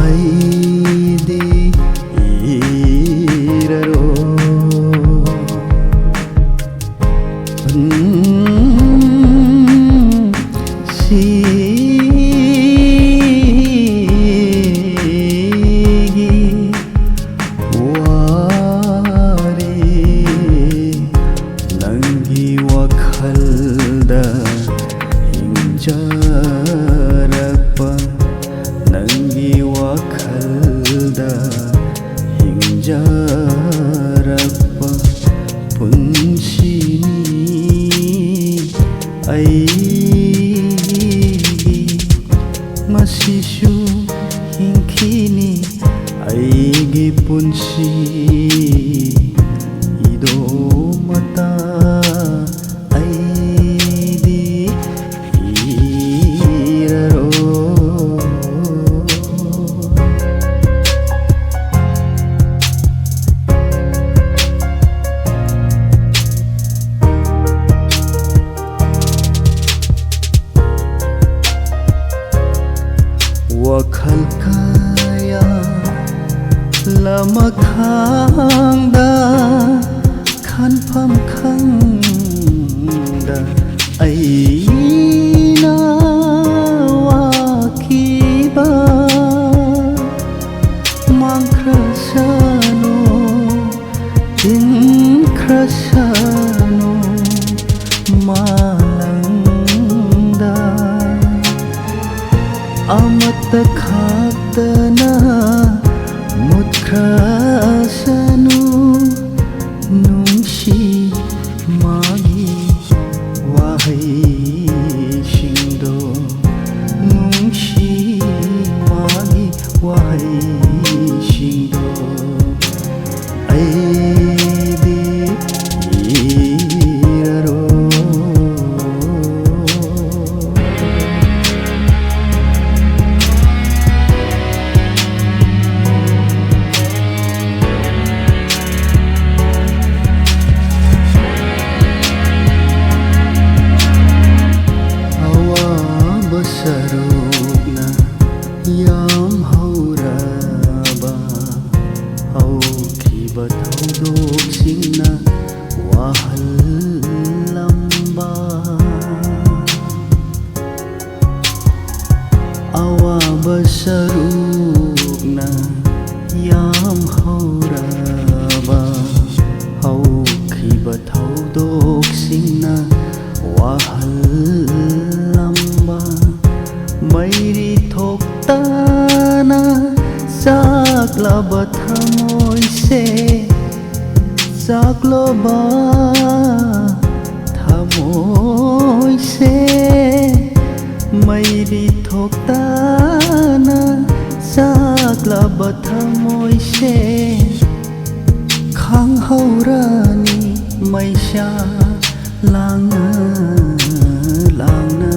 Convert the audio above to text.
ꯑꯩꯗꯤ ꯅꯪꯒꯤ ꯋꯥꯈꯜꯗ ꯍꯤꯡꯖꯔꯛꯄ ꯄꯨꯟꯁꯤꯅꯤ ꯑꯩꯒꯤ ꯃꯁꯤꯁꯨ ꯍꯤꯡꯈꯤꯅꯤ ꯑꯩꯒꯤ ꯄꯨꯟꯁꯤ 이도마다 ꯋꯥꯈꯜ ꯀꯌꯥ ꯂꯃꯈꯥꯡꯗ ꯈꯟꯐꯝ ꯈꯪꯗ ꯑꯩꯅ ꯋꯥꯈꯤꯕ ꯃꯥꯡꯈ꯭ꯔꯁꯅꯨ ꯇꯤꯟꯈ꯭ꯔꯁꯅꯨ ꯃꯥꯂꯪꯗ ꯑꯃꯠꯇ ꯈꯛꯇꯅ ꯃꯨꯠꯈ꯭ꯔꯁꯅꯨ ꯅꯨꯡꯁꯤ ꯃꯥꯒꯤ ꯋꯥꯍꯩꯁꯤꯡꯗꯣ ꯅꯨꯡꯁꯤ ꯃꯥꯒꯤ ꯋꯥꯍꯩꯁꯤꯡꯗꯣ ꯑꯩꯗꯤ ꯁꯔꯨꯛꯅ ꯌꯥꯝ ꯍꯧꯔꯕ ꯍꯧꯈꯤꯕ ꯊꯧꯗꯣꯛꯁꯤꯡꯅ ꯋꯥꯍꯜꯂꯝꯕ ꯑꯋꯥꯕ ꯁꯔꯨꯛꯅ ꯌꯥꯝ ꯍꯧꯔꯕ ꯍꯧꯈꯤꯕ ꯊꯧꯗꯣꯛꯁꯤꯡꯅ ꯋꯥꯍꯜꯂꯝꯕ ꯃꯩꯔꯤ ꯊꯣꯛꯇꯅ ꯆꯥꯛꯂꯕ ꯊꯃꯣꯏꯁꯦ ꯆꯥꯛꯂꯕ ꯊꯃꯣꯏꯁꯦ ꯃꯩꯔꯤ ꯊꯣꯛꯇꯅ ꯆꯥꯛꯂꯕ ꯊꯃꯣꯏꯁꯦ ꯈꯪꯍꯧꯔꯅꯤ ꯃꯩꯁꯥ ꯂꯥꯡꯅ ꯂꯥꯡꯅ